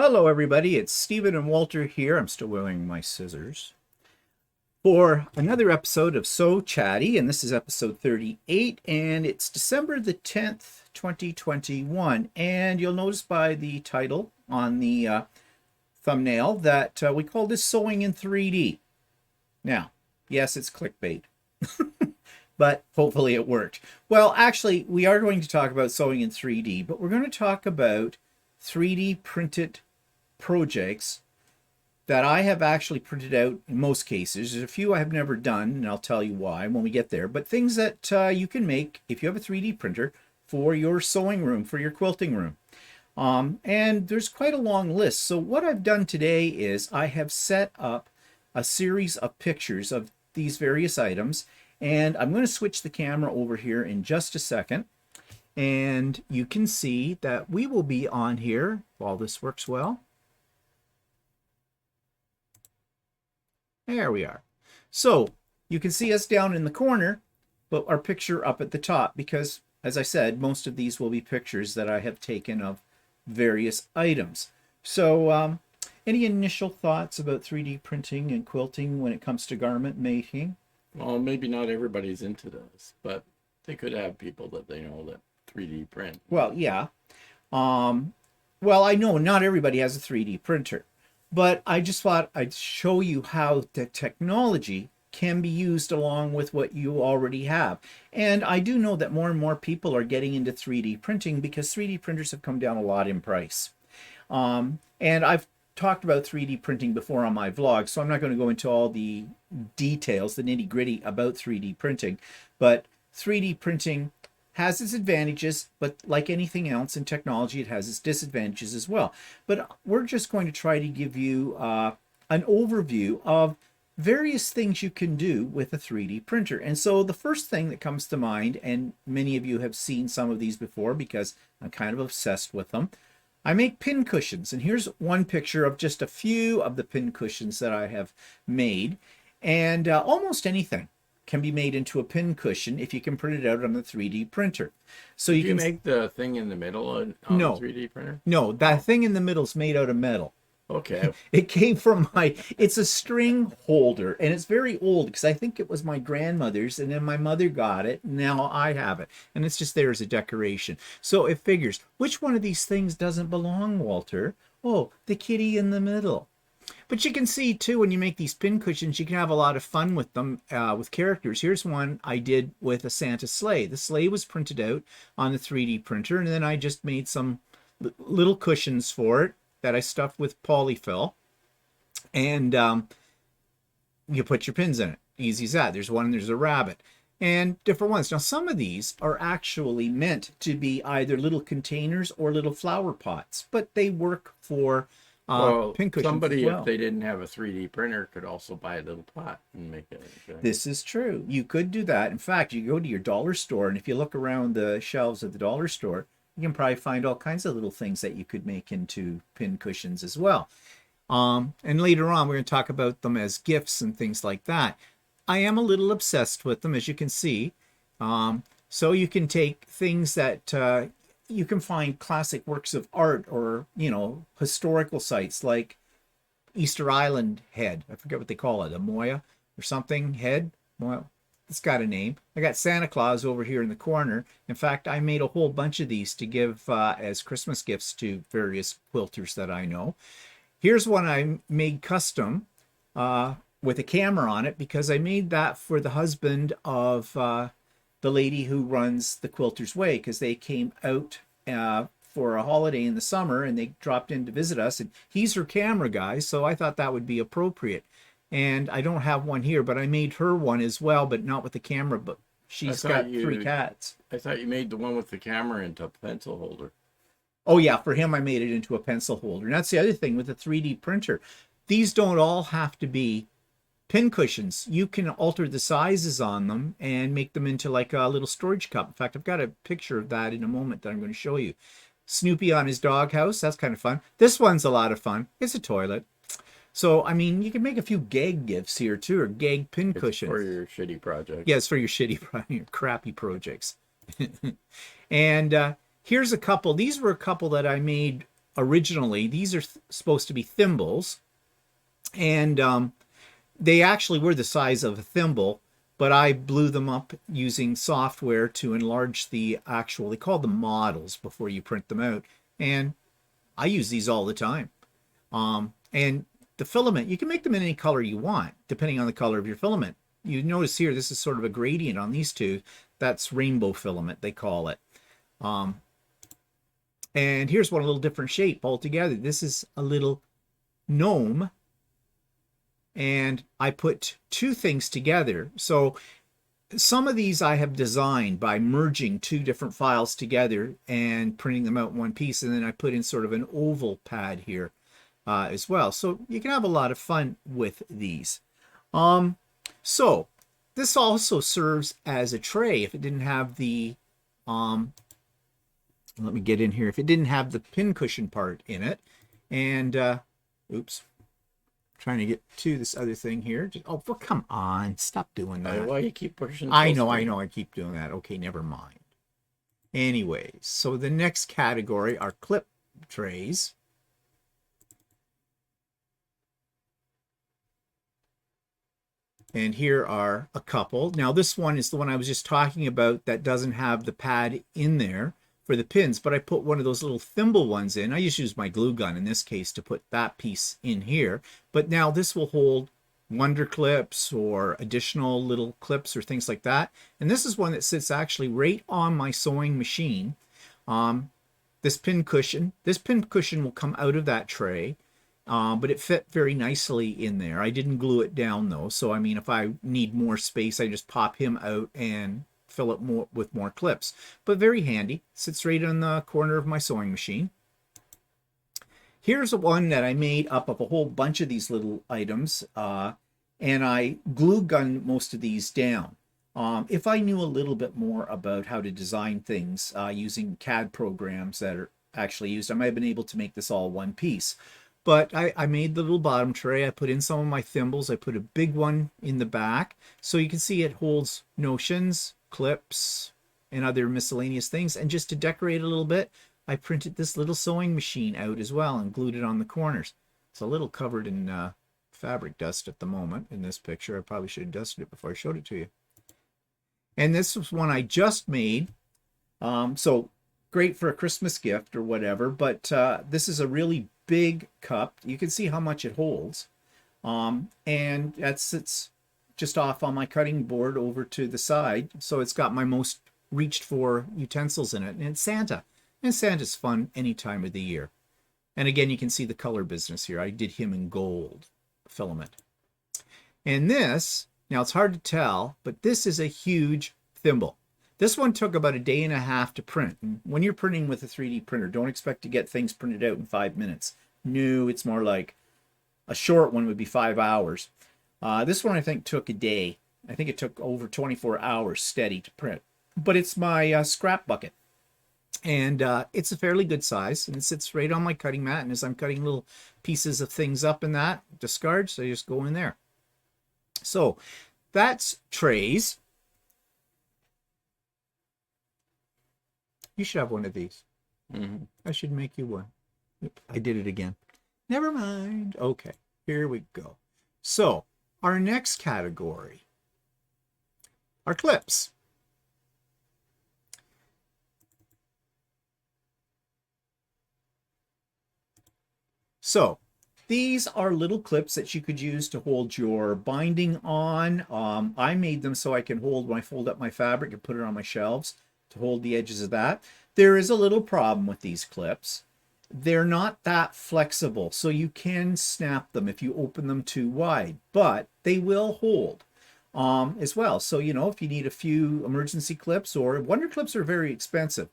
Hello everybody, it's Stephen and Walter here. I'm still wearing my scissors for another episode of So Chatty, and this is episode 38, and it's December the 10th, 2021. And you'll notice by the title on the thumbnail that we call this Sewing in 3D. Now, yes, it's clickbait, but hopefully it worked. Well, actually, we are going to talk about sewing in 3D, but we're going to talk about 3D printed projects that I have actually printed out in most cases. There's a few I have never done, and I'll tell you why when we get there, but things that you can make if you have a 3D printer for your sewing room, for your quilting room. And there's quite a long list. So what I've done today is I have set up a series of pictures of these various items, and I'm going to switch the camera over here in just a second. And you can see that we will be on here while this works well. There we are. So you can see us down in the corner, but our picture up at the top, because as I said, most of these will be pictures that I have taken of various items. So any initial thoughts about 3D printing and quilting when it comes to garment making? Well, maybe not everybody's into this, but they could have people that they know that 3D print. Well, yeah. Well, I know not everybody has a 3D printer, but I just thought I'd show you how the technology can be used along with what you already have. And I do know that more and more people are getting into 3D printing because 3D printers have come down a lot in price. And I've talked about 3D printing before on my vlog, so I'm not going to go into all the details, the nitty-gritty about 3D printing, but 3D printing has its advantages, but like anything else in technology, it has its disadvantages as well. But we're just going to try to give you an overview of various things you can do with a 3D printer. And so the first thing that comes to mind, and many of you have seen some of these before because I'm kind of obsessed with them, I make pin cushions. And here's one picture of just a few of the pin cushions that I have made. And almost anything can be made into a pin cushion if you can print it out on the 3D printer. So you can make the thing in the middle on the 3D printer? No, that thing in the middle is made out of metal. Okay. It came from it's a string holder, and it's very old because I think it was my grandmother's, and then my mother got it, and now I have it, and it's just there as a decoration. So it figures, which one of these things doesn't belong, Walter? Oh, the kitty in the middle. But you can see too, when you make these pin cushions, you can have a lot of fun with them, with characters. Here's one I did with a Santa sleigh. The sleigh was printed out on the 3D printer, and then I just made some little cushions for it that I stuffed with polyfill, and you put your pins in it. Easy as that. There's one, there's a rabbit, and different ones. Now, some of these are actually meant to be either little containers or little flower pots, but they work for pin cushions somebody, as well. If they didn't have a 3D printer, could also buy a little pot and make it. This is true. You could do that. In fact, you go to your dollar store, and if you look around the shelves at the dollar store, you can probably find all kinds of little things that you could make into pin cushions as well. And later on, we're going to talk about them as gifts and things like that. I am a little obsessed with them, as you can see. So you can take things that you can find classic works of art or, you know, historical sites like Easter Island head. I forget what they call it, a Moya or something head. Well, it's got a name. I got Santa Claus over here in the corner. In fact, I made a whole bunch of these to give as Christmas gifts to various quilters that I know. Here's one I made custom with a camera on it because I made that for the husband of the lady who runs the Quilter's Way, because they came out for a holiday in the summer and they dropped in to visit us, and he's her camera guy, so I thought that would be appropriate. And I don't have one here, but I made her one as well, but not with the camera, but she's got 3 cats. I thought you made the one with the camera into a pencil holder. Oh yeah, for him I made it into a pencil holder. And that's the other thing with the 3D printer. These don't all have to be pin cushions. You can alter the sizes on them and make them into like a little storage cup. In fact, I've got a picture of that in a moment that I'm going to show you. Snoopy on his doghouse, that's kind of fun. This one's a lot of fun. It's a toilet. So, I mean, you can make a few gag gifts here too, or gag pin cushions. For your shitty project. Yeah, it's for your your crappy projects. And here's a couple. These were a couple that I made originally, these are supposed to be thimbles, and they actually were the size of a thimble, but I blew them up using software to enlarge the actual, they call them models before you print them out, and I use these all the time. And the filament, you can make them in any color you want, depending on the color of your filament. You notice here, this is sort of a gradient on these two. That's rainbow filament, they call it. And here's one, a little different shape altogether. This is a little gnome, and I put two things together. So some of these I have designed by merging two different files together and printing them out in one piece, and then I put in sort of an oval pad here as well. So you can have a lot of fun with these. So this also serves as a tray if it didn't have the let me get in here, if it didn't have the pincushion part in it. And oops, trying to get to this other thing here. Oh, well, come on, stop doing that. Why you keep pushing? I know, I keep doing that. Okay, never mind. Anyways, so the next category are clip trays. And here are a couple. Now this one is the one I was just talking about that doesn't have the pad in there for the pins, but I put one of those little thimble ones in. I just use my glue gun in this case to put that piece in here. But now this will hold wonder clips or additional little clips or things like that. And this is one that sits actually right on my sewing machine. This pin cushion will come out of that tray. But it fit very nicely in there. I didn't glue it down though, so I mean, if I need more space, I just pop him out and fill it more with more clips. But very handy. Sits right on the corner of my sewing machine. Here's one that I made up of a whole bunch of these little items, and I glue gun most of these down. If I knew a little bit more about how to design things using CAD programs that are actually used, I might have been able to make this all one piece. But I made the little bottom tray. I put in some of my thimbles. I put a big one in the back. So you can see it holds notions, clips, and other miscellaneous things. And just to decorate a little bit, I printed this little sewing machine out as well and glued it on the corners. It's a little covered in fabric dust at the moment in this picture. I probably should have dusted it before I showed it to you. And this was one I just made. So great for a Christmas gift or whatever. But this is a really big cup. You can see how much it holds. And that sits just off on my cutting board over to the side. So it's got my most reached for utensils in it. And it's Santa. And Santa's fun any time of the year. And again, you can see the color business here. I did him in gold filament. And this, now it's hard to tell, but this is a huge thimble. This one took about a day and a half to print. And when you're printing with a 3D printer, don't expect to get things printed out in 5 minutes. No, it's more like a short one would be 5 hours. This one I think took a day. I think it took over 24 hours steady to print. But it's my scrap bucket. And it's a fairly good size. And it sits right on my cutting mat. And as I'm cutting little pieces of things up in that, discards, I just go in there. So that's trays. You should have one of these. Mm-hmm. I should make you one. Oop, I did it again. Never mind. Okay, here we go. So our next category are clips. So these are little clips that you could use to hold your binding on. I made them so I can hold, when I fold up my fabric and put it on my shelves, to hold the edges of that. There is a little problem with these clips. They're not that flexible, so you can snap them if you open them too wide, but they will hold as well. So, you know, if you need a few emergency clips, or wonder clips are very expensive.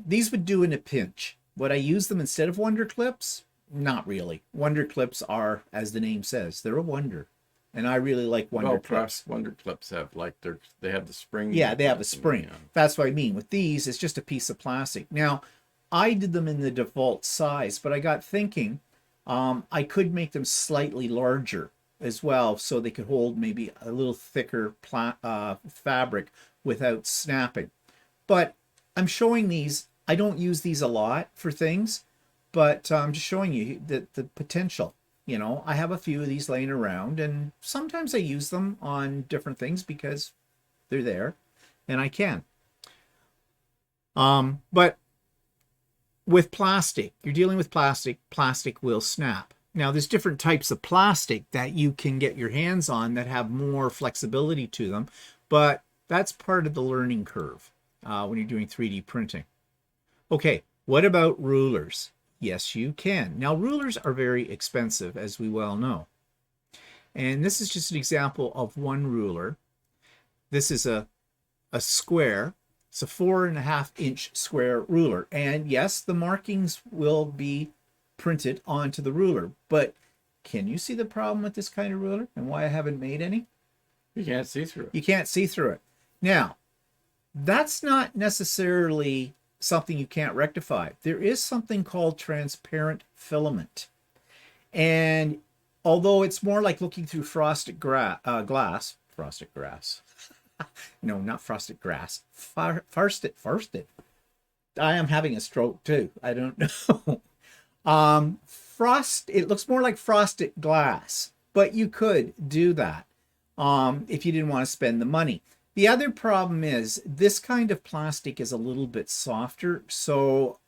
These would do in a pinch. Would I use them instead of wonder clips? Not really. Wonder clips are, as the name says, they're a wonder. And I really like wonder clips. Wonder clips have like they have the spring. Yeah, they have a spring. Yeah. That's what I mean. With these, it's just a piece of plastic. Now, I did them in the default size, but I got thinking I could make them slightly larger as well, so they could hold maybe a little thicker fabric without snapping. But I'm showing these I don't use these a lot for things, but I'm just showing you the potential. You know, I have a few of these laying around, and sometimes I use them on different things because they're there and I can. But with plastic, you're dealing with plastic, plastic will snap. Now, there's different types of plastic that you can get your hands on that have more flexibility to them, but that's part of the learning curve when you're doing 3D printing. Okay, what about rulers? Yes, you can. Now, rulers are very expensive, as we well know. And this is just an example of one ruler. This is a square. It's a 4.5-inch square ruler. And yes, the markings will be printed onto the ruler. But can you see the problem with this kind of ruler and why I haven't made any? You can't see through it. You can't see through it. Now, that's not necessarily something you can't rectify. There is something called transparent filament. And although it's more like looking through frosted glass, frosted grass. No, not frosted grass. Farsted. I am having a stroke too. I don't know. It looks more like frosted glass, but you could do that if you didn't want to spend the money. The other problem is this kind of plastic is a little bit softer. So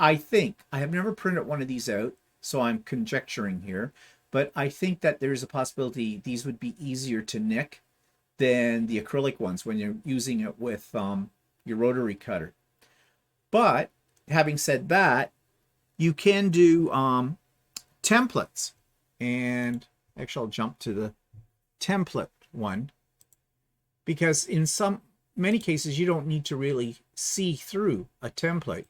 I think, I have never printed one of these out, so I'm conjecturing here, but I think that there's a possibility these would be easier to nick than the acrylic ones when you're using it with your rotary cutter. But having said that, you can do templates. And actually, I'll jump to the template one, because in many cases, you don't need to really see through a template.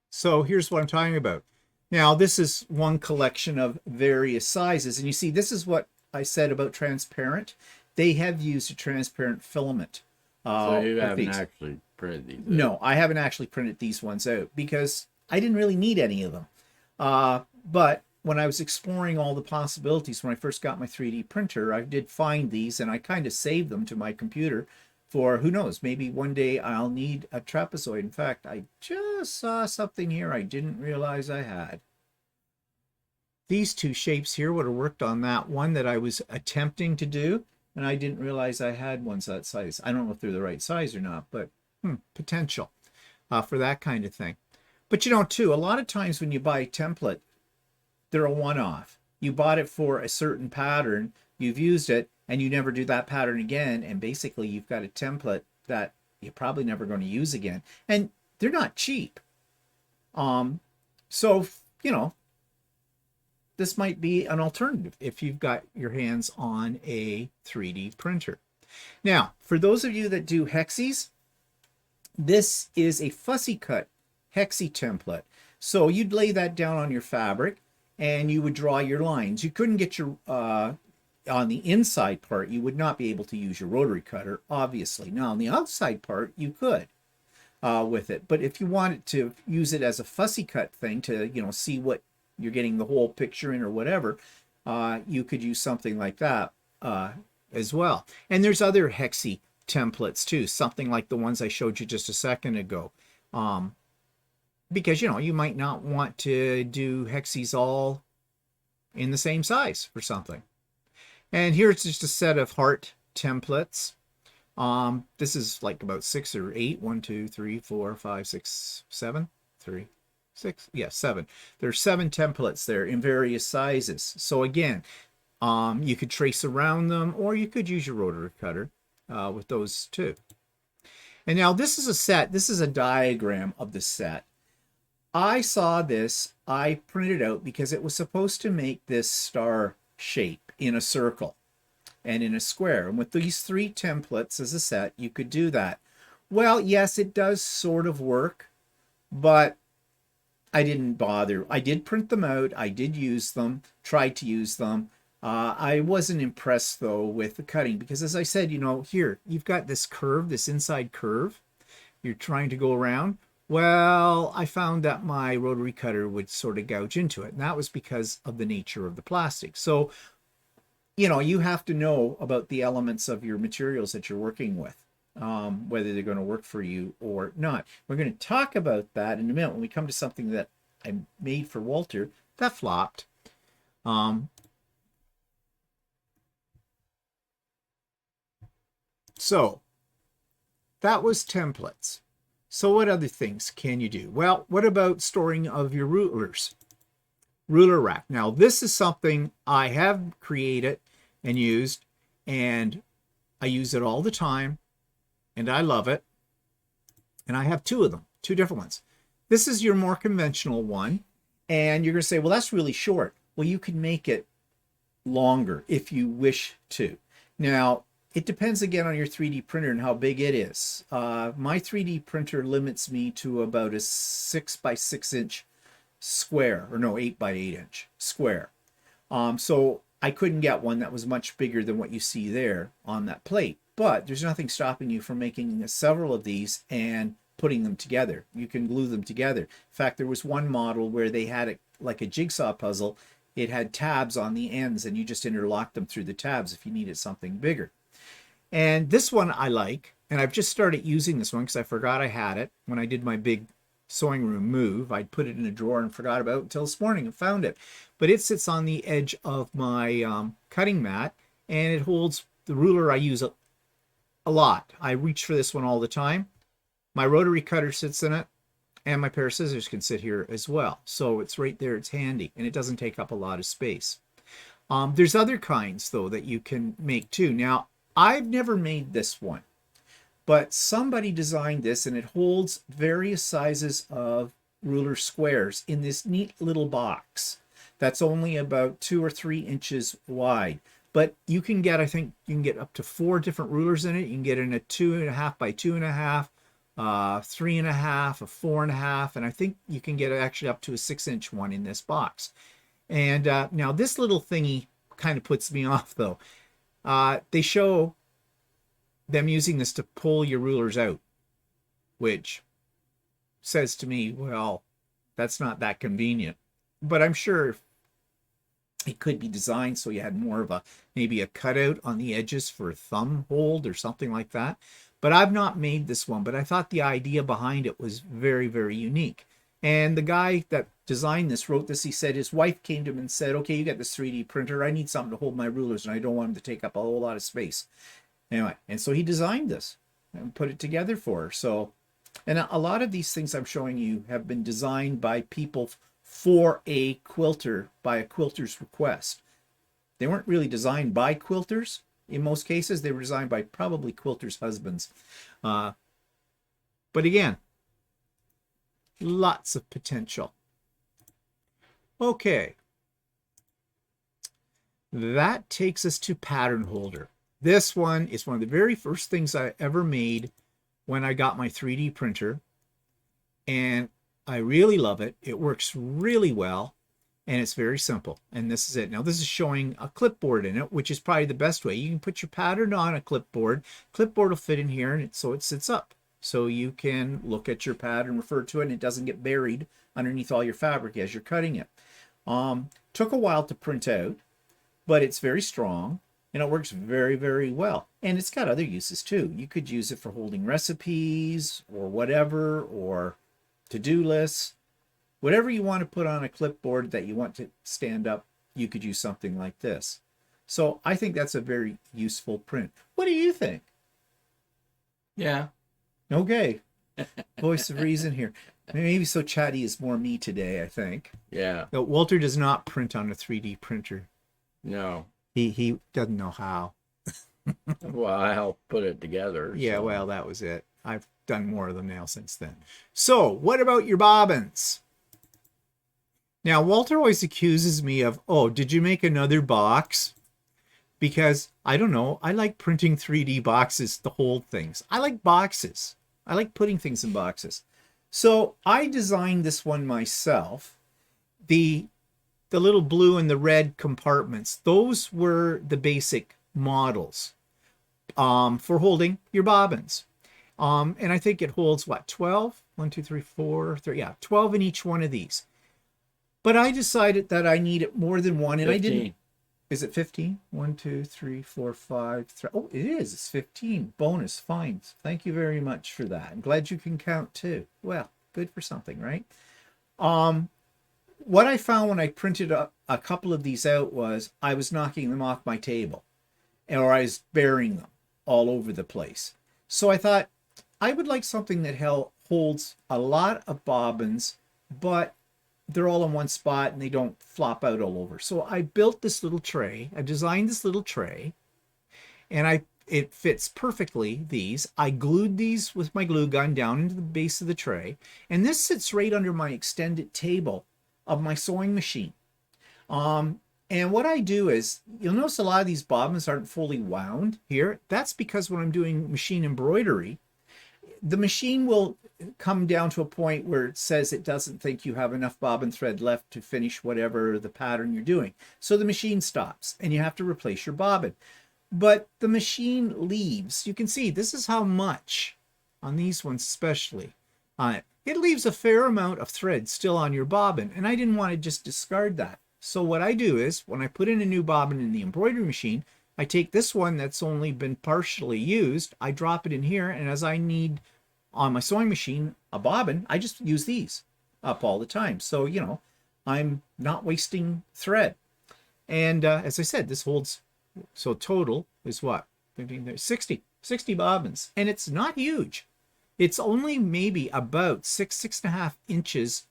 So here's what I'm talking about. Now, this is one collection of various sizes. And you see, this is what I said about transparent. They have used a transparent filament. So you haven't actually printed these out? No, I haven't actually printed these ones out because I didn't really need any of them. But when I was exploring all the possibilities, when I first got my 3D printer, I did find these and I kind of saved them to my computer for, who knows, maybe one day I'll need a trapezoid. In fact, I just saw something here I didn't realize I had. These two shapes here would have worked on that one that I was attempting to do, and I didn't realize I had ones that size. I don't know if they're the right size or not, but potential for that kind of thing. But you know, too, a lot of times when you buy a template, they're a one-off. You bought it for a certain pattern, you've used it, and you never do that pattern again, and basically you've got a template that you're probably never going to use again. And they're not cheap. So, you know, this might be an alternative if you've got your hands on a 3D printer. Now, for those of you that do Hexys, this is a fussy cut Hexy template. So you'd lay that down on your fabric and you would draw your lines. You couldn't get your, on the inside part, you would not be able to use your rotary cutter, obviously. Now, on the outside part, you could with it. But if you wanted to use it as a fussy cut thing to, you know, see what you're getting the whole picture in or whatever, you could use something like that as well. And there's other Hexy templates too, something like the ones I showed you just a second ago. Because, you know, you might not want to do Hexys all in the same size for something. And here's just a set of heart templates. This is like about 6 or 8. 1, 2, 3, 4, 5, 6, 7. 3, 6. Yeah, 7. There's 7 templates there in various sizes. So again, you could trace around them, or you could use your rotary cutter with those too. And now this is a set. This is a diagram of the set. I saw this. I printed it out because it was supposed to make this star shape in a circle and in a square. And with these 3 templates as a set, you could do that. Well, yes, it does sort of work, but I didn't bother. I did print them out. I did use them, tried to use them. I wasn't impressed, though, with the cutting because, as I said, you know, here, you've got this curve, this inside curve. You're trying to go around. Well, I found that my rotary cutter would sort of gouge into it, and that was because of the nature of the plastic. So you know, you have to know about the elements of your materials that you're working with, whether they're going to work for you or not. We're going to talk about that in a minute when we come to something that I made for Walter that flopped. So that was templates. So what other things can you do? Well, what about storing of your rulers? Ruler rack. Now, this is something I have created and used, and I use it all the time, and I love it. And I have two of them, two different ones. This is your more conventional one, and you're going to say, well, that's really short. Well, you can make it longer if you wish to. Now, it depends again on your 3D printer and how big it is. My 3D printer limits me to about a 6 by 6 inch square, or no, 8 by 8 inch square. So I couldn't get one that was much bigger than what you see there on that plate. But there's nothing stopping you from making several of these and putting them together. You can glue them together. In fact, there was one model where they had it like a jigsaw puzzle. It had tabs on the ends, and you just interlocked them through the tabs if you needed something bigger. And this one I like, and I've just started using this one because I forgot I had it when I did my big sewing room move. I'd put it in a drawer and forgot about it until this morning and found it. But it sits on the edge of my cutting mat, and it holds the ruler I use a lot. I reach for this one all the time. My rotary cutter sits in it, and my pair of scissors can sit here as well. So it's right there, it's handy, and it doesn't take up a lot of space. There's other kinds, though, that you can make too. Now, I've never made this one, but somebody designed this, and it holds various sizes of ruler squares in this neat little box that's only about 2 or 3 inches wide. But you can get, I think you can get up to 4 different rulers in it. You can get in a 2.5 by 2.5, 3.5, a 4.5, and I think you can get actually up to a 6-inch one in this box. And now this little thingy kind of puts me off, though. They show them using this to pull your rulers out, which says to me, well, that's not that convenient. But I'm sure it could be designed so you had more of maybe a cutout on the edges for a thumb hold or something like that. But I've not made this one, but I thought the idea behind it was very, very unique. And the guy that designed this, wrote this, he said his wife came to him and said, okay, you got this 3D printer. I need something to hold my rulers, and I don't want them to take up a whole lot of space. Anyway, and so he designed this and put it together for her. So, and a lot of these things I'm showing you have been designed by people for a quilter, by a quilter's request. They weren't really designed by quilters. In most cases, they were designed by probably quilters' husbands. But again, lots of potential. Okay. That takes us to pattern holder. This one is one of the very first things I ever made when I got my 3D printer. And I really love it. It works really well, and it's very simple. And this is it. Now, this is showing a clipboard in it, which is probably the best way. You can put your pattern on a clipboard. Clipboard will fit in here, and so it sits up. So you can look at your pattern, refer to it, and it doesn't get buried underneath all your fabric as you're cutting it. Took a while to print out, but it's very strong, and it works very, very well. And it's got other uses too. You could use it for holding recipes or whatever, or to-do lists. Whatever you want to put on a clipboard that you want to stand up, you could use something like this. So I think that's a very useful print. What do you think? Yeah. Okay. Voice of reason here. Maybe so Chatty is more me today, I think. Yeah. No, Walter does not print on a 3D printer. No. He doesn't know how. Well, I helped put it together. Yeah, so. well, that was it. I've done more of them now since then. So, what about your bobbins? Now, Walter always accuses me of, oh, did you make another box? Because, I don't know, I like printing 3D boxes to hold things. I like boxes. I like putting things in boxes. So, I designed this one myself. The little blue and the red compartments, those were the basic models for holding your bobbins. And I think it holds, what, 12? 1, 2, 3, 4, 3, yeah, 12 in each one of these. But I decided that I needed more than one, and 15. I didn't. Is it 15? 1, 2, 3, 4, 5. Oh, it is. It's 15. Bonus. Fine. Thank you very much for that. I'm glad you can count too. Well, good for something, right? What I found when I printed a couple of these out was I was knocking them off my table, or I was burying them all over the place. So I thought I would like something that holds a lot of bobbins, but they're all in one spot and they don't flop out all over. So I built this little tray. I designed this little tray, and it fits perfectly. I glued these with my glue gun down into the base of the tray, and this sits right under my extended table of my sewing machine. And what I do is, you'll notice a lot of these bobbins aren't fully wound here. That's because when I'm doing machine embroidery, the machine will come down to a point where it says it doesn't think you have enough bobbin thread left to finish whatever the pattern you're doing. So the machine stops and you have to replace your bobbin. But the machine leaves, you can see this is how much on these ones especially on it. It leaves a fair amount of thread still on your bobbin, and I didn't want to just discard that. So what I do is, when I put in a new bobbin in the embroidery machine, I take this one that's only been partially used, I drop it in here, and as I need on my sewing machine a bobbin, I just use these up all the time. So, you know, I'm not wasting thread. And as I said, this holds, so total is what? 15, 60 bobbins. And it's not huge. It's only maybe about 6.5 inches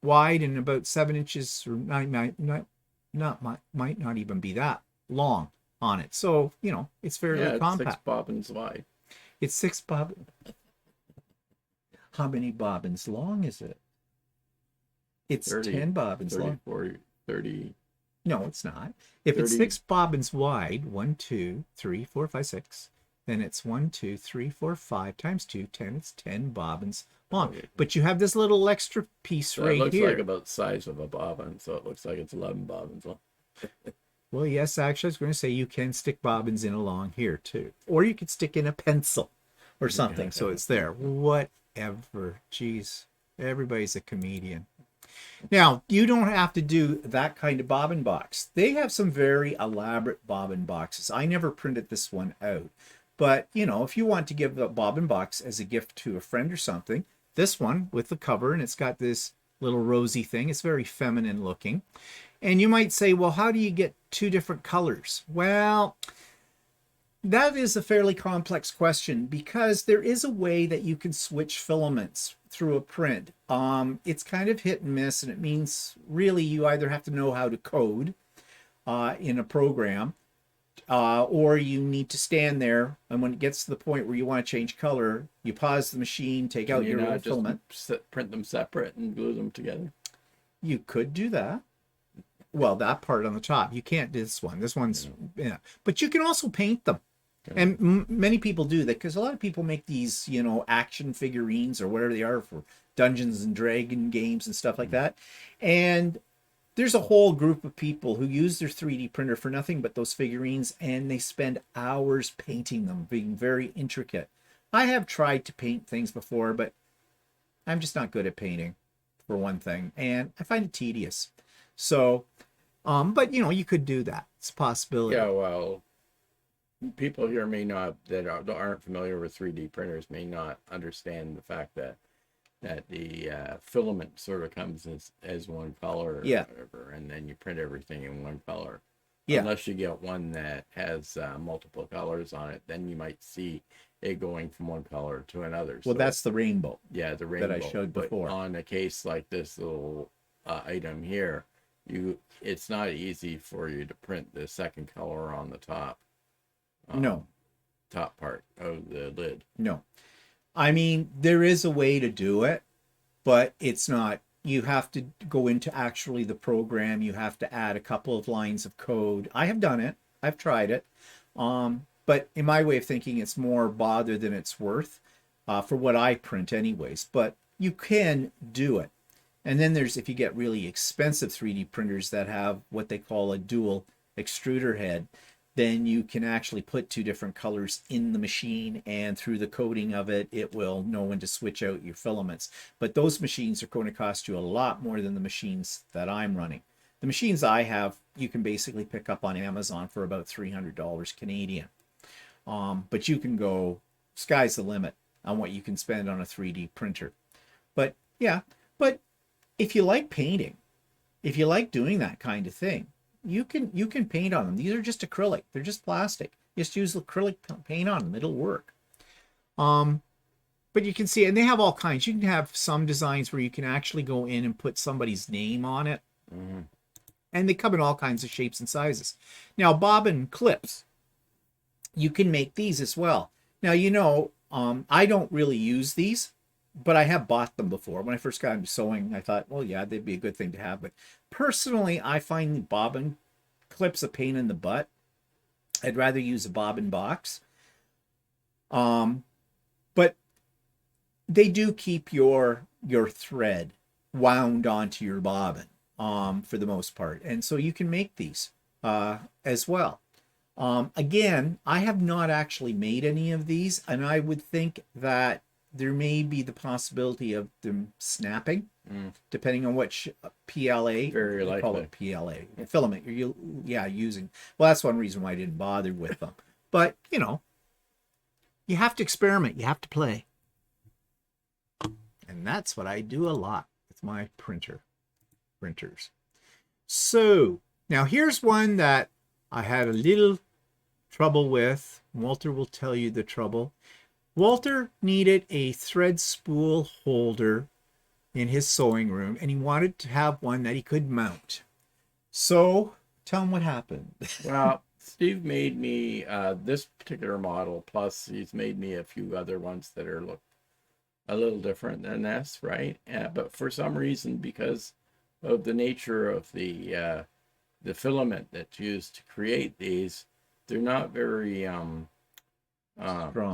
wide, and about 7 inches, or might not even be that long on it. So, you know, it's fairly compact. 6 bobbins wide. It's 6 bobbins. How many bobbins long is it? It's 30, 10 bobbins 30, long. 40, 30. No, it's not. If 30. it's 6 bobbins wide, 1, 2, 3, 4, 5, 6, then it's 1, 2, 3, 4, 5 times 2, 10. It's 10 bobbins long. Okay. But you have this little extra piece So right it looks here. like about the size of a bobbin, so it looks like it's 11 bobbins long. Well, yes, actually, I was going to say you can stick bobbins in along here too. Or you could stick in a pencil or something, so it's there. Whatever. Jeez, everybody's a comedian. Now, you don't have to do that kind of bobbin box. They have some very elaborate bobbin boxes. I never printed this one out. But, you know, if you want to give a bobbin box as a gift to a friend or something, this one with the cover, and it's got this little rosy thing. It's very feminine looking. And you might say, well, how do you get 2 different colors? Well, that is a fairly complex question, because there is a way that you can switch filaments through a print. It's kind of hit and miss, and it means really you either have to know how to code in a program, or you need to stand there, and when it gets to the point where you want to change color, you pause the machine, take out your little filament. Print them separate and glue them together. You could do that. Well, that part on the top. You can't do this one. This one's, yeah. But you can also paint them. Okay. And many people do that, because a lot of people make these, you know, action figurines or whatever they are for Dungeons and Dragon games and stuff like that. And there's a whole group of people who use their 3D printer for nothing but those figurines, and they spend hours painting them, being very intricate. I have tried to paint things before, but I'm just not good at painting, for one thing, and I find it tedious. So, but you know, you could do that. It's a possibility. Yeah, well, people here may not, that aren't familiar with 3D printers, may not understand the fact that the filament sort of comes as one color, or whatever, and then you print everything in one color. Yeah. Unless you get one that has multiple colors on it, then you might see it going from one color to another. Well, so that's the rainbow. Yeah, the rainbow that I showed before. But on a case like this little item here, it's not easy for you to print the second color on the top. No. Top part of the lid. No. I mean, there is a way to do it, but it's not. You have to go into actually the program. You have to add a couple of lines of code. I have done it. I've tried it. But in my way of thinking, it's more bother than it's worth for what I print anyways. But you can do it. And then there's, if you get really expensive 3D printers that have what they call a dual extruder head, then you can actually put 2 different colors in the machine, and through the coding of it, it will know when to switch out your filaments. But those machines are going to cost you a lot more than the machines that I'm running. The machines I have, you can basically pick up on Amazon for about $300 Canadian. But you can go, sky's the limit on what you can spend on a 3D printer. But yeah, but if you like painting, if you like doing that kind of thing, you can paint on them. These are just acrylic. They're just plastic. Just use acrylic paint on them. It'll work. But you can see, and they have all kinds. You can have some designs where you can actually go in and put somebody's name on it. Mm-hmm. And they come in all kinds of shapes and sizes. Now, Bobbin Clips, you can make these as well. Now, I don't really use these, but I have bought them before. When I first got into sewing, I thought, well, yeah, they'd be a good thing to have. But personally, I find the Bobbin Clips a pain in the butt. I'd rather use a bobbin box. But they do keep your thread wound onto your bobbin for the most part. And so you can make these as well. Again, I have not actually made any of these, and I would think that there may be the possibility of them snapping, depending on what PLA, Very likely. call it PLA, filament you're using. Well, that's one reason why I didn't bother with them. But, you have to experiment. You have to play. And that's what I do a lot with my printers. So, now here's one that I had a little trouble with. Walter will tell you the trouble. Walter needed a thread spool holder in his sewing room, and he wanted to have one that he could mount. So, tell him what happened. Well, Steve made me this particular model, plus he's made me a few other ones that look a little different than this, right? But for some reason, because of the nature of the filament that's used to create these, they're not very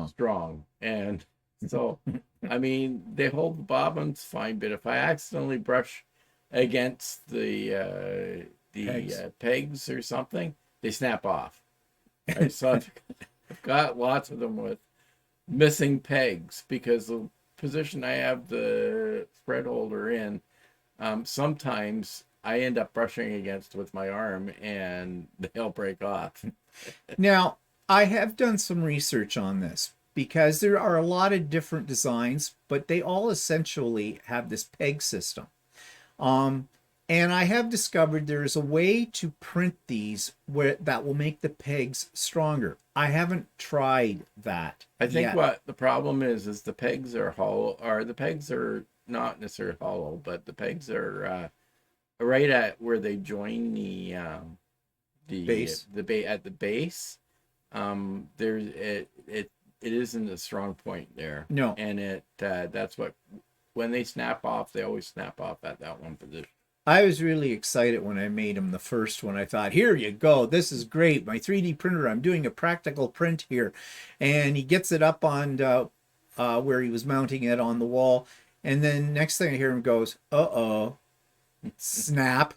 strong. And so, I mean, they hold the bobbins fine, but if I accidentally brush against the pegs or something, they snap off. Right? So I've got lots of them with missing pegs because the position I have the thread holder in, sometimes I end up brushing against with my arm and they'll break off. Now, I have done some research on this because there are a lot of different designs, but they all essentially have this peg system. And I have discovered there is a way to print these that will make the pegs stronger. I haven't tried that. I think yet. what the problem is the pegs are hollow, or the pegs are not necessarily hollow, but the pegs are right at where they join the base. At the base. It isn't a strong point there. No, and that's what, when they snap off, they always snap off at that one position. I was really excited when I made them the first one. I thought, here you go. This is great. My 3D printer, I'm doing a practical print here. And he gets it up on where he was mounting it on the wall. And then next thing I hear him goes, uh-oh, snap.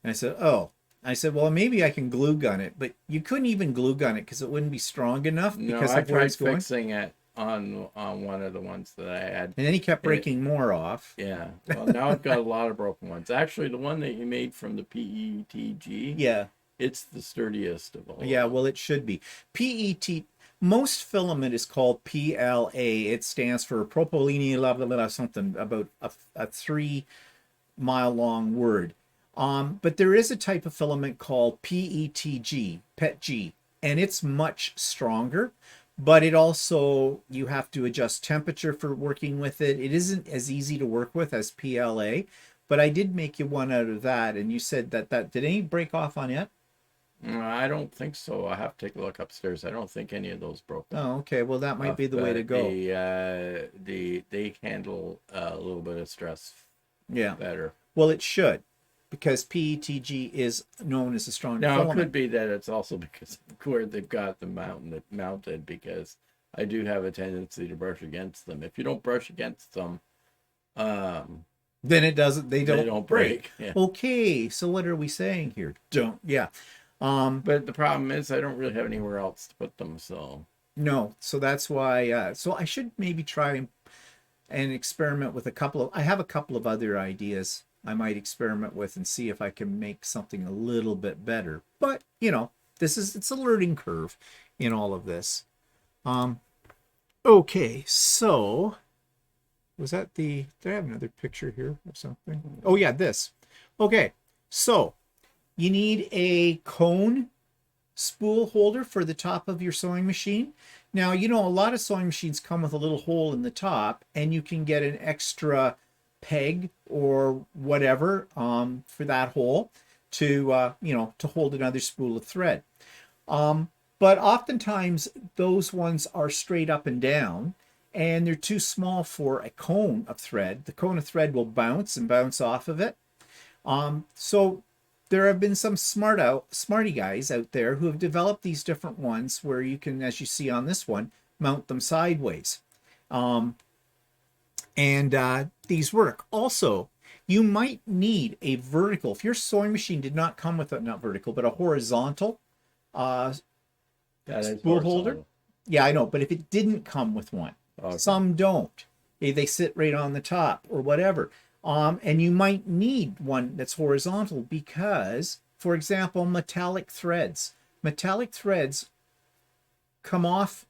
And I said, oh. I said, well, maybe I can glue gun it. But you couldn't even glue gun it because it wouldn't be strong enough. Because I of where tried it's going. fixing it on one of the ones that I had. And then he kept breaking more off. Yeah. Well, now I've got a lot of broken ones. Actually, the one that you made from the PETG, yeah, it's the sturdiest of all. Yeah, well, it should be. Most filament is called PLA. It stands for propylene, blah, blah, blah, something about a 3-mile long word. But there is a type of filament called PETG, and it's much stronger. But it also, you have to adjust temperature for working with it. It isn't as easy to work with as PLA, but I did make you one out of that. And you said that did any break off on it? I don't think so. I have to take a look upstairs. I don't think any of those broke. Oh, okay. Well, that might be the way to go. They handle a little bit of stress better. Well, it should, because PETG is known as a strong filament. Now, it could be that it's also because of where they've got them mounted, because I do have a tendency to brush against them. If you don't brush against them, then they don't break. Yeah. Okay, so what are we saying here? But the problem is I don't really have anywhere else to put them, so. No, so that's why, so I should maybe try and experiment with I have a couple of other ideas I might experiment with and see if I can make something a little bit better. But, you know, it's a learning curve in all of this. Okay, so was that did I have another picture here of something? Oh yeah, this. Okay, so you need a cone spool holder for the top of your sewing machine. Now, you know, a lot of sewing machines come with a little hole in the top, and you can get an extra peg or whatever for that hole to, you know, to hold another spool of thread. But oftentimes those ones are straight up and down, and they're too small for a cone of thread. The cone of thread will bounce and bounce off of it. So there have been some smarty guys out there who have developed these different ones where you can, as you see on this one, mount them sideways. These work. Also, you might need a vertical. If your sewing machine did not come with not vertical, but a horizontal spool holder. Yeah, I know, but if it didn't come with one, okay. Some don't. They sit right on the top or whatever. And you might need one that's horizontal because, for example, metallic threads. Metallic threads come off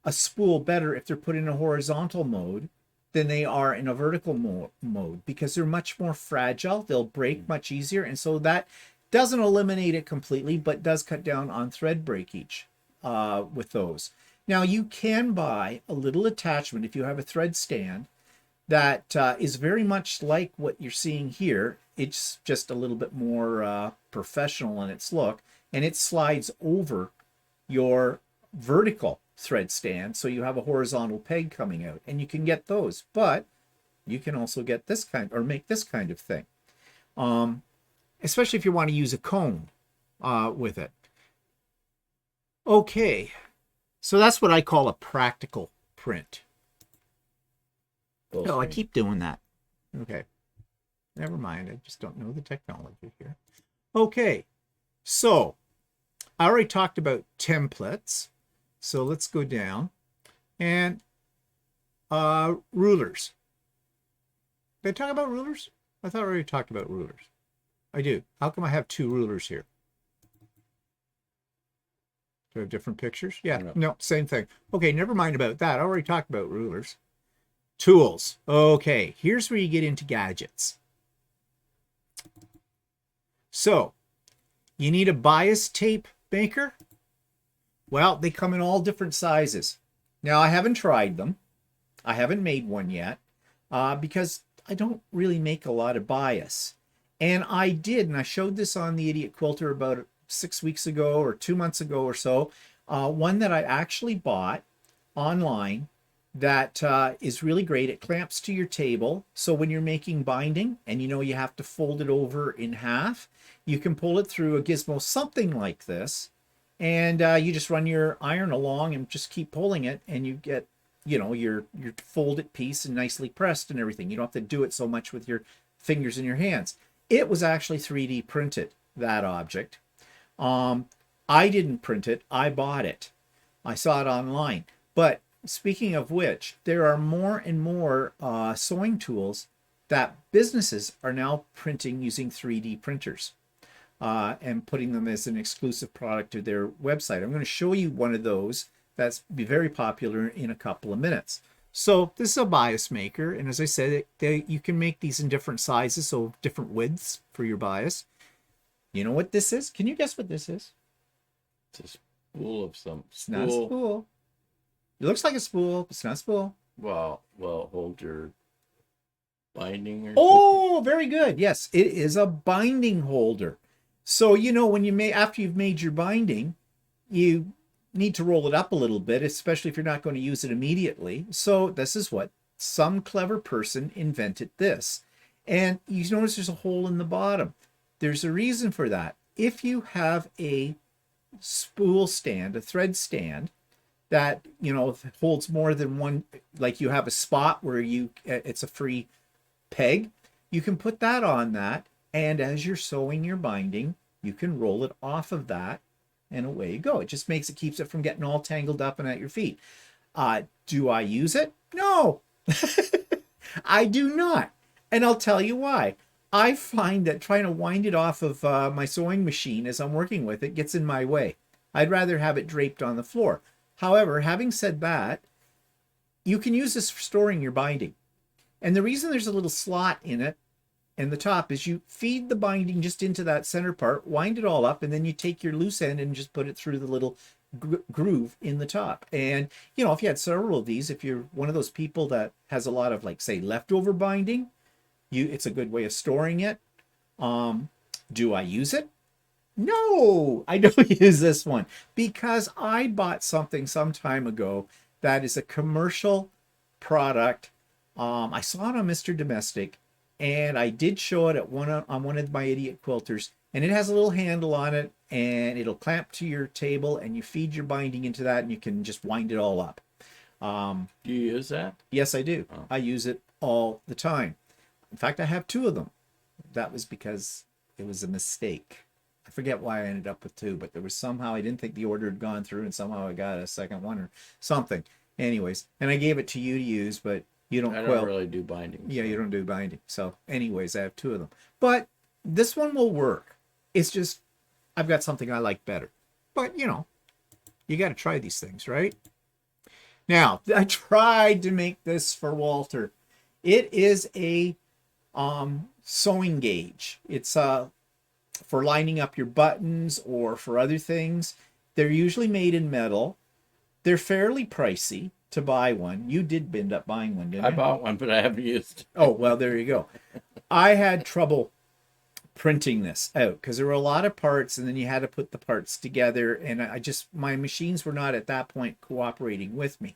a spool better if they're put in a horizontal mode than they are in a vertical mode because they're much more fragile. They'll break much easier. And so that doesn't eliminate it completely, but does cut down on thread breakage with those. Now, you can buy a little attachment if you have a thread stand that is very much like what you're seeing here. It's just a little bit more professional in its look, and it slides over your vertical thread stand, so you have a horizontal peg coming out, and you can get those. But you can also get this kind, or make this kind of thing, especially if you want to use a cone with it. Okay, so that's what I call a practical print. Oh, I keep doing that. Okay. Never mind. I just don't know the technology here. Okay. So I already talked about templates. So let's go down. And rulers. Did I talk about rulers? I thought I already talked about rulers. I do. How come I have two rulers here? Do I have different pictures? Yeah. No, same thing. Okay, never mind about that. I already talked about rulers. Tools. Okay, here's where you get into gadgets. So, you need a bias tape maker. Well, they come in all different sizes. Now, I haven't tried them. I haven't made one yet because I don't really make a lot of bias. And I showed this on the Idiot Quilter about 6 weeks ago or 2 months ago or so. One that I actually bought online that is really great. It clamps to your table. So when you're making binding and you know you have to fold it over in half, you can pull it through a gizmo, something like this. And you just run your iron along and just keep pulling it, and you get, you know, your folded piece and nicely pressed and everything. You don't have to do it so much with your fingers and your hands. It was actually 3D printed, that object. I didn't print it. I bought it. I saw it online. But speaking of which, there are more and more sewing tools that businesses are now printing using 3D printers and putting them as an exclusive product to their website. I'm going to show you one of those that's be very popular in a couple of minutes. So this is a bias maker, and as I said, you can make these in different sizes, so different widths for your bias. You know what this is? Can you guess what this is? It's a spool of some. It's not a spool. It looks like a spool, but it's not a spool. Well, hold your binding or Oh, very good. Yes, it is a binding holder. So, you know, when after you've made your binding, you need to roll it up a little bit, especially if you're not going to use it immediately. So this is what some clever person invented this. And you notice there's a hole in the bottom. There's a reason for that. If you have a spool stand, a thread stand, that, you know, holds more than one, like you have a spot where it's a free peg, you can put that on that, and as you're sewing your binding, you can roll it off of that, and away you go. It just keeps it from getting all tangled up and at your feet. Do I use it? No, I do not. And I'll tell you why. I find that trying to wind it off of my sewing machine as I'm working with it gets in my way. I'd rather have it draped on the floor. However, having said that, you can use this for storing your binding. And the reason there's a little slot in it and the top is you feed the binding just into that center part, wind it all up, and then you take your loose end and just put it through the little groove in the top. And, you know, if you had several of these, if you're one of those people that has a lot of, like, say, leftover binding, it's a good way of storing it. Do I use it? No, I don't use this one because I bought something some time ago that is a commercial product. I saw it on Mr. Domestic, and I did show it at on one of my Idiot Quilters, and it has a little handle on it, and it'll clamp to your table, and you feed your binding into that, and you can just wind it all up. Do you use that? Yes, I do. Oh. I use it all the time. In fact, I have 2 of them. That was because it was a mistake. I forget why I ended up with 2, but there was somehow I didn't think the order had gone through, and somehow I got a second one or something. Anyways, and I gave it to you to use, but you don't quilt. I don't really do binding. Yeah, you don't do binding. So anyways, I have 2 of them. But this one will work. It's just I've got something I like better. But, you know, you got to try these things, right? Now, I tried to make this for Walter. It is a sewing gauge. It's for lining up your buttons or for other things. They're usually made in metal. They're fairly pricey to buy one. You did end up buying one, didn't you? I bought one, but I haven't used it. Oh, well, there you go. I had trouble printing this out because there were a lot of parts, and then you had to put the parts together, and my machines were not at that point cooperating with me.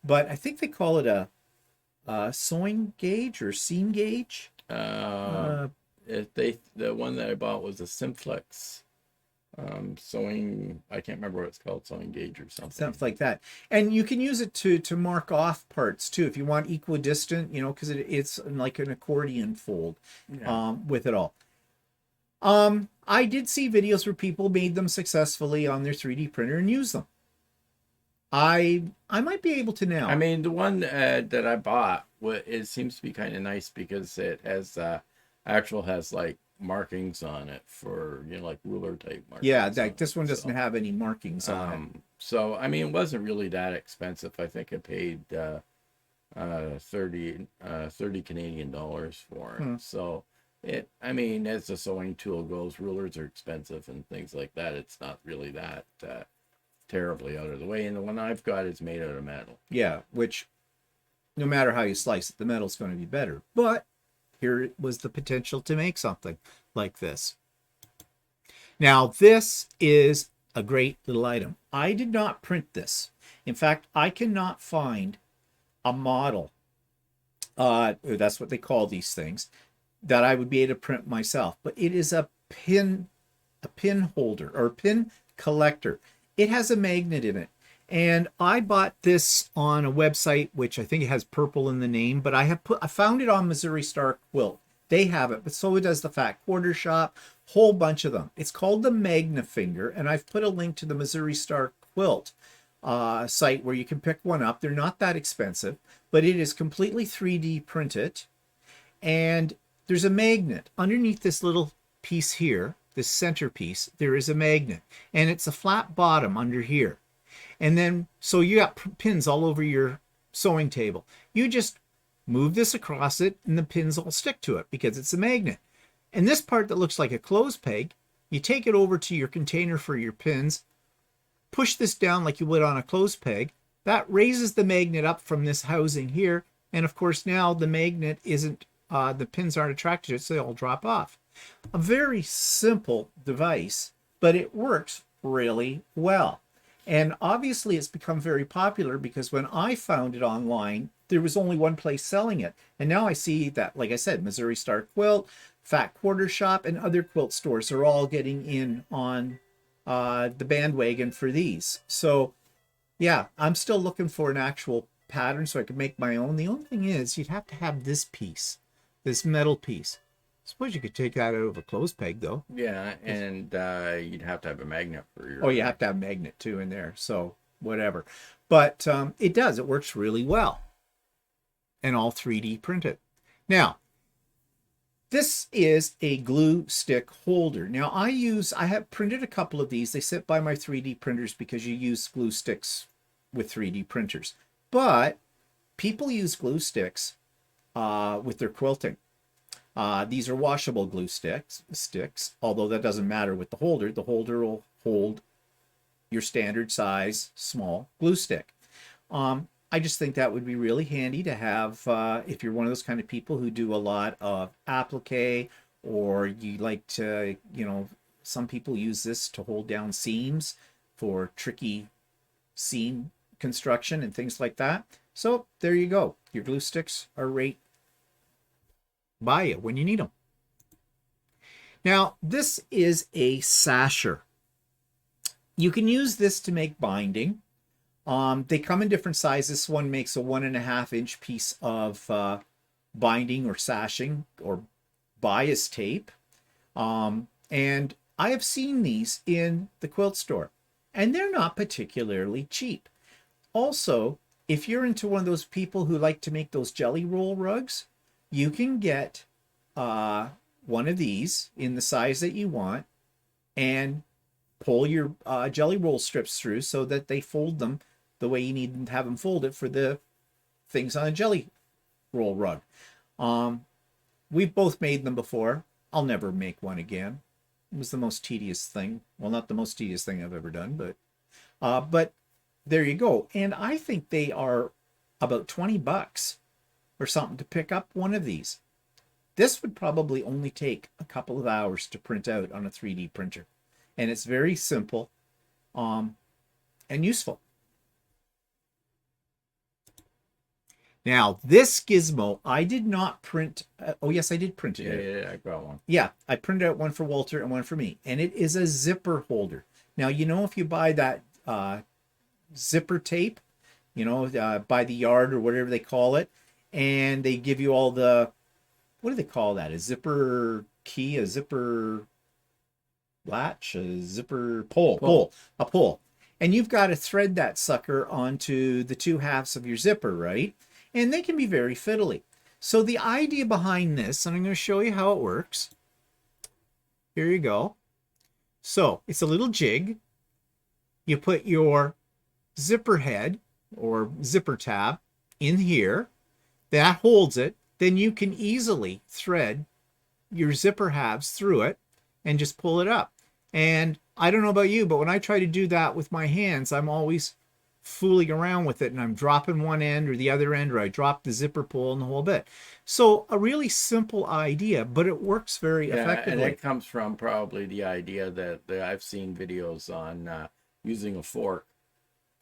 But I think they call it a sewing gauge or seam gauge. The one that I bought was a Simplex sewing. I can't remember what it's called, sewing gauge or something like that. And you can use it to mark off parts too if you want equidistant, you know, because it's like an accordion fold. Yeah. With it all. I did see videos where people made them successfully on their 3D printer and use them. I might be able to now. I mean, the one that I bought, it seems to be kind of nice because it has has like markings on it for, you know, like ruler type markings. Yeah, this one doesn't have any markings on it. So I mean, it wasn't really that expensive. I think I paid 30 Canadian dollars for it. So I mean, as the sewing tool goes, rulers are expensive and things like that. It's not really that terribly out of the way. And the one I've got is made out of metal. Yeah, which no matter how you slice it, the metal's going to be better. But here was the potential to make something like this. Now, this is a great little item. I did not print this. In fact, I cannot find a model, that's what they call these things, that I would be able to print myself. But it is a pin holder or pin collector. It has a magnet in it. And I bought this on a website, which I think it has purple in the name, but I found it on Missouri Star Quilt. They have it, but so does the Fat Quarter Shop, whole bunch of them. It's called the MagnaFinger, and I've put a link to the Missouri Star Quilt site where you can pick one up. They're not that expensive, but it is completely 3D printed. And there's a magnet underneath this little piece here, this centerpiece. There is a magnet, and it's a flat bottom under here. And then, so you got pins all over your sewing table. You just move this across it, and the pins all stick to it because it's a magnet. And this part that looks like a clothes peg, you take it over to your container for your pins, push this down like you would on a clothes peg. That raises the magnet up from this housing here. And of course, now the magnet isn't, the pins aren't attracted to it, so they all drop off. A very simple device, but it works really well. And obviously it's become very popular because when I found it online, there was only one place selling it. And now I see that, like I said, Missouri Star Quilt, Fat Quarter Shop, and other quilt stores are all getting in on the bandwagon for these. So yeah, I'm still looking for an actual pattern so I can make my own. The only thing is you'd have to have this piece, this metal piece. I suppose you could take that out of a clothes peg, though. Yeah, and you'd have to have a magnet for your... Oh, you have to have a magnet, too, in there. So, whatever. But it does. It works really well. And all 3D printed. Now, This is a glue stick holder. Now I have printed a couple of these. They sit by my 3D printers because you use glue sticks with 3D printers. But people use glue sticks with their quilting. These are washable glue sticks, although that doesn't matter with the holder. The holder will hold your standard size small glue stick. I just think that would be really handy to have if you're one of those kind of people who do a lot of applique, or you like to, some people use this to hold down seams for tricky seam construction and things like that. So there you go. Your glue sticks are right by you when you need them. Now, this is a Sasher. You can use this to make binding. They come in different sizes. This one makes a 1.5-inch piece of binding or sashing or bias tape. And I have seen these in the Quilt Store, and they're not particularly cheap. Also, if you're into one of those people who like to make those jelly roll rugs, you can get one of these in the size that you want and pull your jelly roll strips through so that they fold them the way you need to have them folded for the things on a jelly roll rug. We've both made them before. I'll never make one again. It was the most tedious thing. Well, not the most tedious thing I've ever done, but there you go. And I think they are about $20 or something to pick up one of these. This would probably only take a couple of hours to print out on a 3D printer. And it's very simple and useful. Now, this gizmo, I did not print. Oh, yes, I did print it. Yeah, I got one. Yeah, I printed out one for Walter and one for me. And it is a zipper holder. Now, if you buy that zipper tape, by the yard or whatever they call it, and they give you all the, what do they call that? A zipper key, a zipper latch, a zipper pole. And you've got to thread that sucker onto the two halves of your zipper, right? And they can be very fiddly. So the idea behind this, and I'm going to show you how it works. Here you go. So it's a little jig. You put your zipper head or zipper tab in here. That holds it. Then you can easily thread your zipper halves through it and just pull it up. And I don't know about you, but when I try to do that with my hands, I'm always fooling around with it, and I'm dropping one end or the other end, or I drop the zipper pull and the whole bit. So a really simple idea, but it works very effectively. And it comes from probably the idea that I've seen videos on using a fork.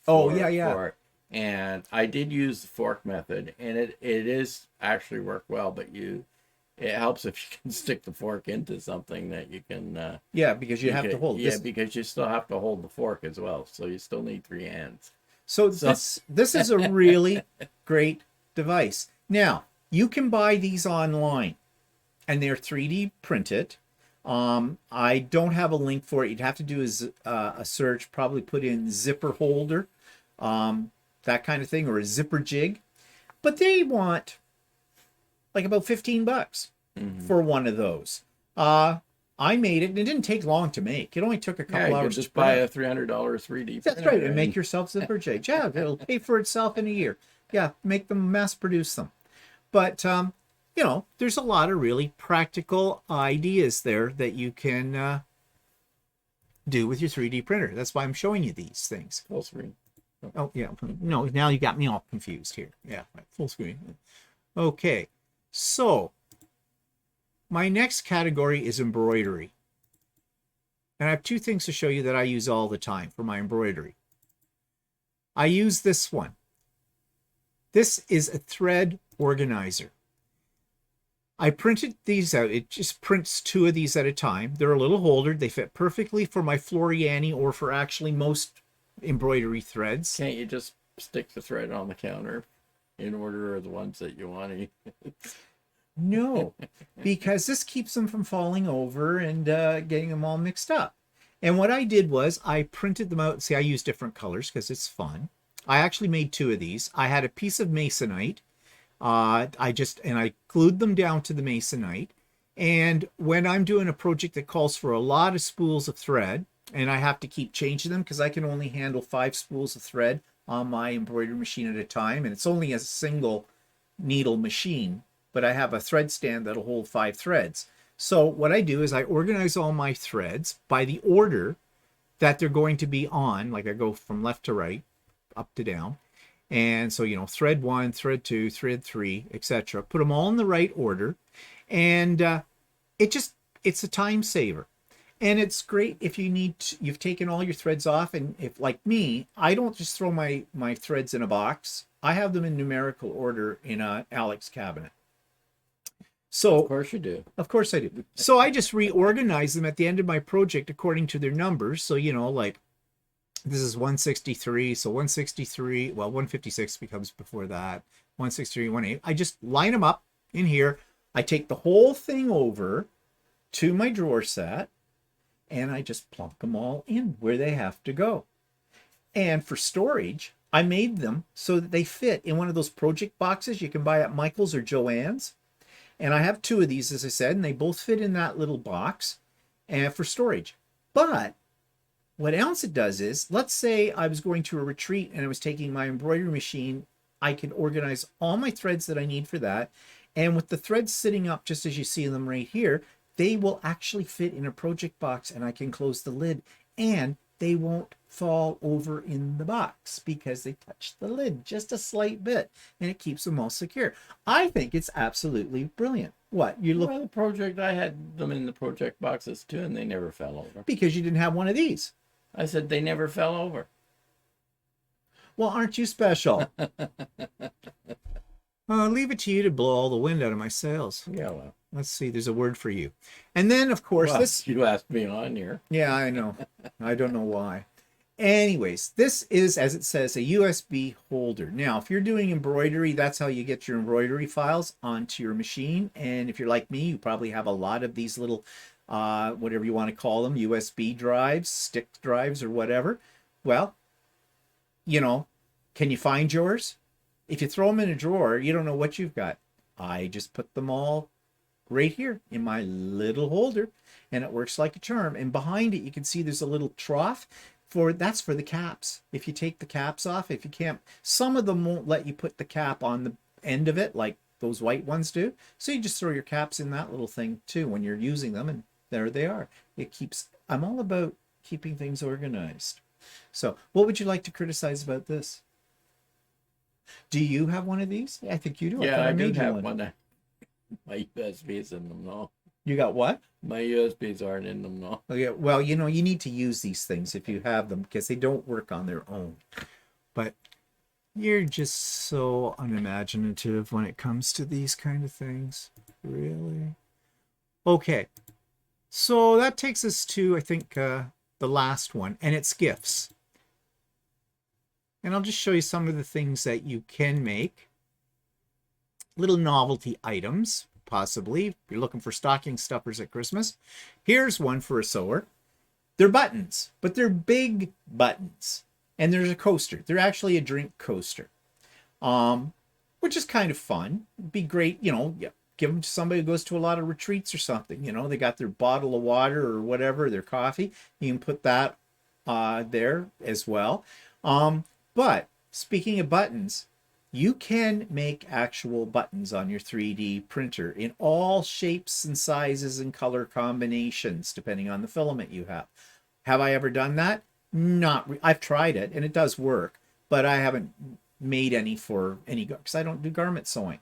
Yeah. And I did use the fork method, and it is actually worked well, but it helps if you can stick the fork into something that you can. Because you have to hold. Yeah, because you still have to hold the fork as well, so you still need 3 hands. So this is a really great device. Now, you can buy these online, and they're 3D printed. I don't have a link for it. You'd have to do a search, probably put in zipper holder, that kind of thing, or a zipper jig. But they want like about $15 for one of those. I made it, and it didn't take long to make. It only took a couple hours. Just buy a $300 3D printer. That's right, and make yourself zipper jig. Yeah, it'll pay for itself in a year. Yeah, make them, mass produce them. But there's a lot of really practical ideas there that you can do with your 3D printer. That's why I'm showing you these things. Full screen. Oh yeah, no, now you got me all confused here. Yeah, right, full screen. Okay, so my next category is embroidery. And I have two things to show you that I use all the time for my embroidery. I use this one. This is a thread organizer. I printed these out. It just prints 2 of these at a time. They're a little holder. They fit perfectly for my Floriani or for actually most embroidery threads. Can't you just stick the thread on the counter in order of the ones that you want to use? No, because this keeps them from falling over and getting them all mixed up. And what I did was I printed them out. See, I use different colors because it's fun. I actually made 2 of these. I had a piece of masonite. I glued them down to the masonite, And when I'm doing a project that calls for a lot of spools of thread, and I have to keep changing them because I can only handle 5 spools of thread on my embroidery machine at a time, and it's only a single needle machine, but I have a thread stand that'll hold 5 threads. So what I do is I organize all my threads by the order that they're going to be on. Like I go from left to right, up to down. And so, you know, thread 1, thread 2, thread 3, etc. Put them all in the right order. And it's a time saver. And it's great if you've taken all your threads off. And if, like me, I don't just throw my threads in a box. I have them in numerical order in a Alex cabinet. So, Of course you do. of course I do. So I just reorganize them at the end of my project according to their numbers. So, you know, like this is 163. So 163, well, 156 becomes before that. 163, 18. I just line them up in here. I take the whole thing over to my drawer set and I just plunk them all in where they have to go. And for storage, I made them so that they fit in one of those project boxes you can buy at Michael's or Joann's. And I have 2 of these, as I said, and they both fit in that little box and for storage. But what else it does is, let's say I was going to a retreat and I was taking my embroidery machine, I can organize all my threads that I need for that. And with the threads sitting up, just as you see them right here, they will actually fit in a project box and I can close the lid and they won't fall over in the box because they touch the lid just a slight bit and it keeps them all secure. I think it's absolutely brilliant. What, you look? Well, the project, I had them in the project boxes too, and they never fell over. Because you didn't have one of these. I said they never fell over. Well, aren't you special? I'll leave it to you to blow all the wind out of my sails. Yeah, well. Let's see, there's a word for you. And then, of course, Well, this... you asked me on here. Yeah, I know. I don't know why. Anyways, this is, as it says, a USB holder. Now, if you're doing embroidery, that's how you get your embroidery files onto your machine. And if you're like me, you probably have a lot of these little, whatever you want to call them, USB drives, stick drives, or whatever. Well, you know, can you find yours? If you throw them in a drawer, you don't know what you've got. I just put them all right here in my little holder, and it works like a charm. And behind it, you can see there's a little trough. That's for the caps. If you take the caps off, if you can't, some of them won't let you put the cap on the end of it like those white ones do. So you just throw your caps in that little thing too when you're using them, and there they are. It keeps, I'm all about keeping things organized. So what would you like to criticize about this? Do you have one of these? I think you do. Yeah, I do made you have one. My USBs in them now. You got what? My USBs aren't in them now. Okay, well, you know, you need to use these things if you have them because they don't work on their own. But you're just so unimaginative when it comes to these kind of things. Really? Okay. So that takes us to, I think, the last one, and it's gifts. And I'll just show you some of the things that you can make. Little novelty items, possibly. If you're looking for stocking stuffers at Christmas. Here's one for a sewer. They're buttons, but they're big buttons. And there's a coaster. They're actually a drink coaster, which is kind of fun. It'd be great, you know, give them to somebody who goes to a lot of retreats or something. You know, they got their bottle of water or whatever, their coffee. You can put that there as well. But speaking of buttons, you can make actual buttons on your 3D printer in all shapes and sizes and color combinations, depending on the filament you have. Have I ever done that? I've tried it and it does work, but I haven't made any for any, because I don't do garment sewing.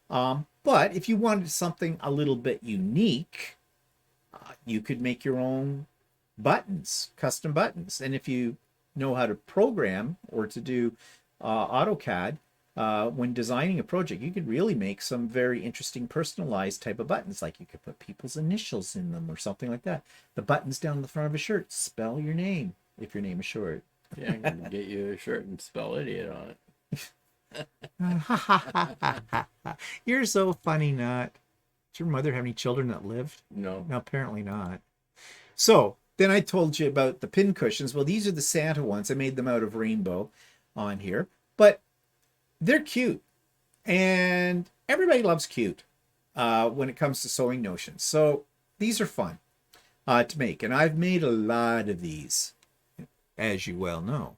But if you wanted something a little bit unique, you could make your own buttons, custom buttons. And if you know how to program or to do AutoCAD, when designing a project, you could really make some very interesting personalized type of buttons. Like you could put people's initials in them or something like that. The buttons down the front of a shirt, spell your name if your name is short. Yeah, I can get you a shirt and spell idiot on it. You're so funny, Nut. Did your mother have any children that lived? No. No, apparently not. So then I told you about the pin cushions. Well, these are the Santa ones. I made them out of rainbow on here, but they're cute and everybody loves cute. when it comes to sewing notions. So these are fun to make, and I've made a lot of these, as you well know.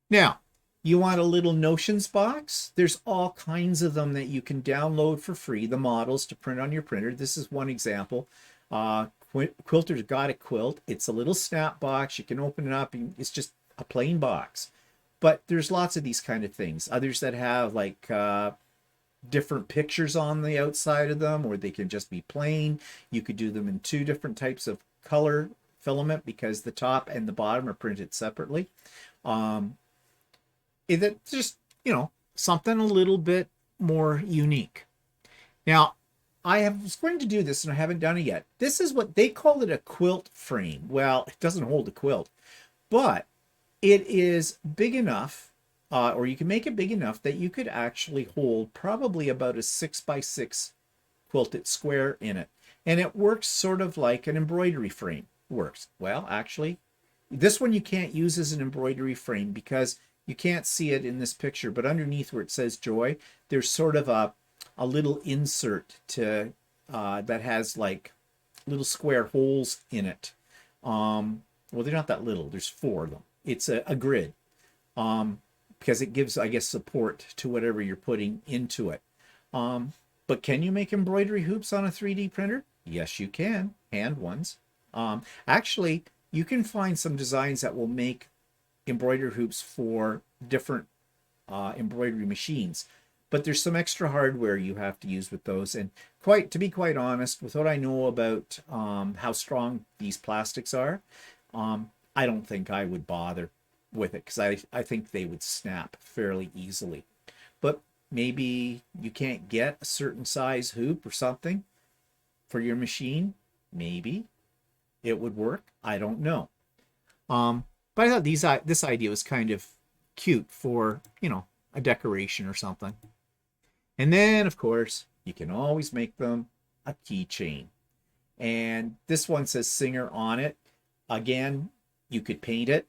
Now, you want a little notions box? There's all kinds of them that you can download for free, the models to print on your printer. This is one example. Quilter's Got a Quilt. It's a little snap box. You can open it up. And it's just a plain box. But there's lots of these kind of things. Others that have like different pictures on the outside of them, or they can just be plain. You could do them in two different types of color filament because the top and the bottom are printed separately. It's just, you know, something a little bit more unique. Now, was going to do this and I haven't done it yet. This is what they call it, a quilt frame. Well, it doesn't hold a quilt, but it is big enough, or you can make it big enough that you could actually hold probably about a 6x6 quilted square in it. And it works sort of like an embroidery frame works. Well, actually, this one you can't use as an embroidery frame because you can't see it in this picture, but underneath where it says Joy, there's sort of a little insert to that has like little square holes in it. Well, they're not that little. There's 4 of them. It's a grid because it gives, I guess, support to whatever you're putting into it. But can you make embroidery hoops on a 3D printer? Yes, you can. Hand ones. Actually, you can find some designs that will make embroidery hoops for different embroidery machines, but there's some extra hardware you have to use with those. And to be quite honest, with what I know about how strong these plastics are, I don't think I would bother with it because I think they would snap fairly easily. But maybe you can't get a certain size hoop or something for your machine. Maybe it would work. I don't know. But I thought this idea was kind of cute for, you know, a decoration or something. And then, of course, you can always make them a keychain. And this one says Singer on it. Again, you could paint it.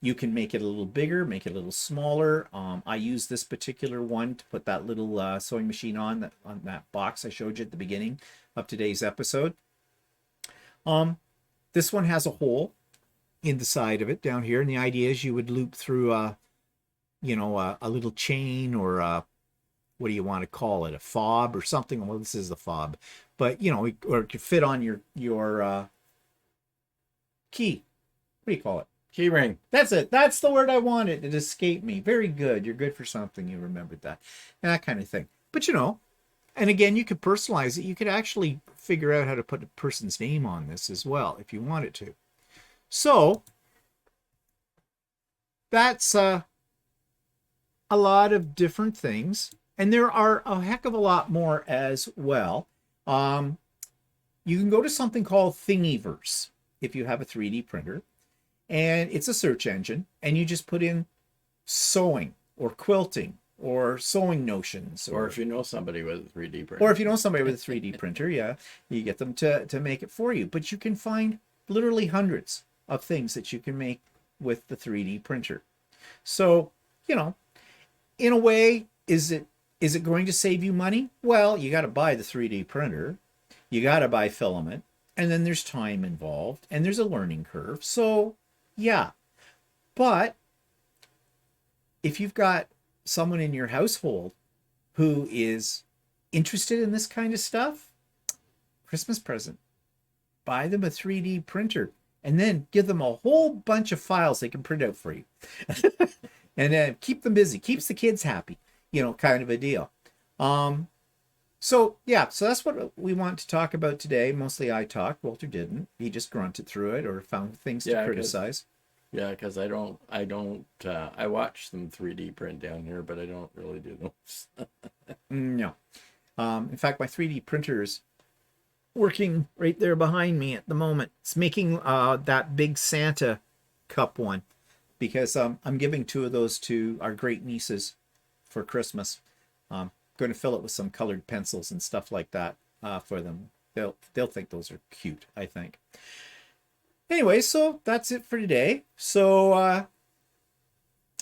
You can make it a little bigger, make it a little smaller. I use this particular one to put that little sewing machine on that box I showed you at the beginning of today's episode. This one has a hole in the side of it down here, and the idea is you would loop through a little chain, or what do you want to call it, a fob or something. Well, this is the fob, but you know, or it could fit on your key. What do you call it? Key ring. That's it. That's the word I wanted. It escaped me. Very good. You're good for something. You remembered that, and that kind of thing. But you know, and again, you could personalize it. You could actually figure out how to put a person's name on this as well if you wanted to. So that's a lot of different things, and there are a heck of a lot more as well. You can go to something called Thingiverse if you have a 3D printer, and it's a search engine, and you just put in sewing or quilting or sewing notions, or if you know somebody with a 3D printer, or if you know somebody with a 3D printer, yeah, you get them to make it for you. But you can find literally hundreds of things that you can make with the 3D printer. So, you know, in a way, is it going to save you money? Well, you got to buy the 3D printer, you got to buy filament, and then there's time involved, and there's a learning curve. So, yeah. But if you've got someone in your household who is interested in this kind of stuff, Christmas present, buy them a 3D printer, and then give them a whole bunch of files they can print out for you. And then keep them busy, keeps the kids happy, you know, kind of a deal. So yeah, so that's what we want to talk about today. Mostly I talked, Walter didn't. He just grunted through it or found things to criticize. Yeah, because I watch them 3D print down here, but I don't really do those. No. In fact, my 3D printer is working right there behind me at the moment. It's making that big Santa cup one, because I'm giving 2 of those to our great nieces for Christmas. I'm going to fill it with some colored pencils and stuff like that for them. They'll think those are cute, I think. Anyway, so that's it for today. So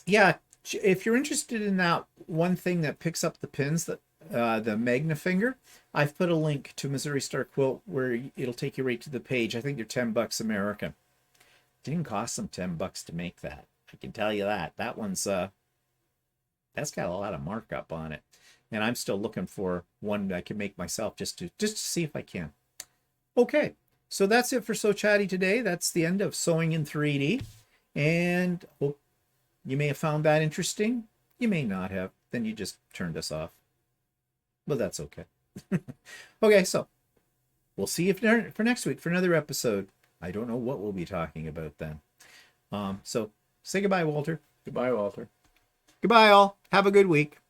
yeah, if you're interested in that one thing that picks up the pins, that the MagnaFinger, I've put a link to Missouri Star Quilt where it'll take you right to the page. I think they're $10 American. Didn't cost them $10 to make that. I can tell you that. That one's that's got a lot of markup on it. And I'm still looking for one that I can make myself just to see if I can. Okay, so that's it for So Chatty today. That's the end of Sewing in 3D. And you may have found that interesting. You may not have. Then you just turned us off. But that's okay. Okay, so we'll see you for next week for another episode. I don't know what we'll be talking about then. So say goodbye, Walter. Goodbye, Walter. Goodbye, all. Have a good week.